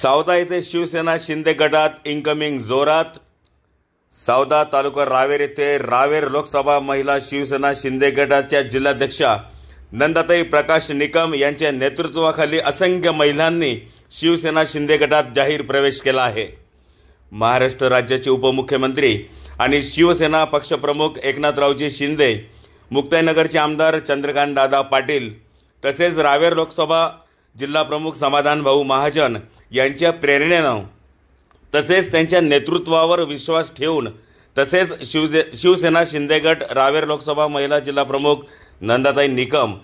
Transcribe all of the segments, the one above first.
सावदा येथे शिवसेना शिंदे गटात इनकमिंग जोरात। सावदा तालुका रावेर येथे रावेर लोकसभा महिला शिवसेना शिंदे गटाच्या जिल्हाध्यक्षा नंदाताई प्रकाश निकम यांच्या नेतृत्वाखाली असंख्य महिलांनी शिवसेना शिंदे गटात जाहीर प्रवेश केला आहे। महाराष्ट्र राज्याचे उपमुख्यमंत्री आणि शिवसेना पक्षप्रमुख एकनाथरावजी शिंदे, मुक्ताईनगरचे आमदार चंद्रकांत दादा पाटील तसेच रावेर लोकसभा जिल्हा प्रमुख समाधान भाऊ महाजन यांच्या प्रेरणेने तसेच त्यांच्या नेतृत्वावर विश्वास ठेवून तसेच शिवसेना शिंदे गट रावेर लोकसभा महिला जिल्हा प्रमुख नंदाताई निकम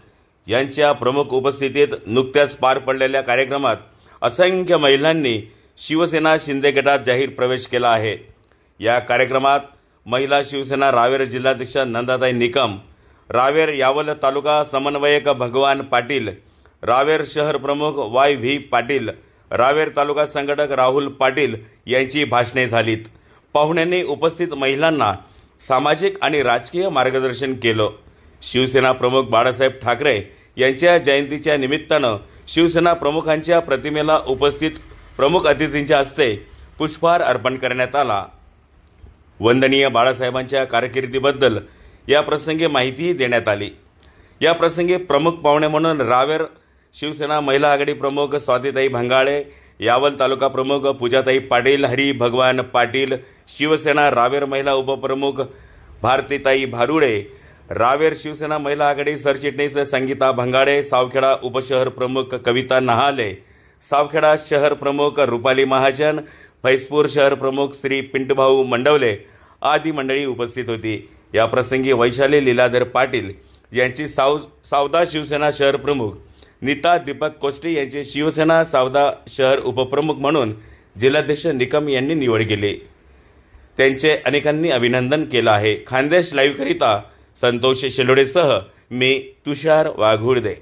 यांच्या प्रमुख उपस्थितीत नुकत्याच पार पडलेल्या कार्यक्रमात असंख्य महिलांनी शिवसेना शिंदे गटात जाहीर प्रवेश केला आहे। या कार्यक्रमात महिला शिवसेना रावेर जिल्हाध्यक्ष नंदाताई निकम, रावेर यावल तालुका समन्वयक भगवान पाटील, रावेर शहर प्रमुख YV पाटील, रावेर तालुका संघटक राहुल पाटील यांची भाषणे झालीत। पाहुण्यांनी उपस्थित महिलांना सामाजिक आणि राजकीय मार्गदर्शन केलं। शिवसेना प्रमुख बाळासाहेब ठाकरे यांच्या जयंतीच्या निमित्तानं शिवसेना प्रमुखांच्या प्रतिमेला उपस्थित प्रमुख अतिथींच्या हस्ते पुष्पहार अर्पण करण्यात आला। वंदनीय बाळासाहेबांच्या कारकिर्दीबद्दल या प्रसंगी माहिती देण्यात आली। या प्रसंगी प्रमुख पाहुणे म्हणून रावेर शिवसेना महिला आघाडी प्रमुख स्वातीताई भंगाळे, यावल तालुका प्रमुख पूजाताई पाटील, हरी भगवान पाटील, शिवसेना रावेर महिला उपप्रमुख भारतीताई भारुडे, रावेर शिवसेना महिला आघाडी सरचिटणीस संगीता भंगाळे, सावखेडा उपशहर प्रमुख कविता नहाले, सावखेडा शहर प्रमुख रुपाली महाजन, फैजपूर शहर प्रमुख श्री पिंटूभाऊ मंडवले आदी मंडळी उपस्थित होती। या प्रसंगी वैशाली लीलाधर पाटील यांची सावदा शिवसेना शहर प्रमुख, नीता दीपक कोष्टे यांचे शिवसेना सावदा शहर उपप्रमुख म्हणून जिल्हाध्यक्ष निकम यांनी निवड केली। त्यांचे अनेकांनी अभिनंदन केलं आहे। खानदेश लाईव्ह करिता संतोष शेलोडेसह मी तुषार वाघुर्दे।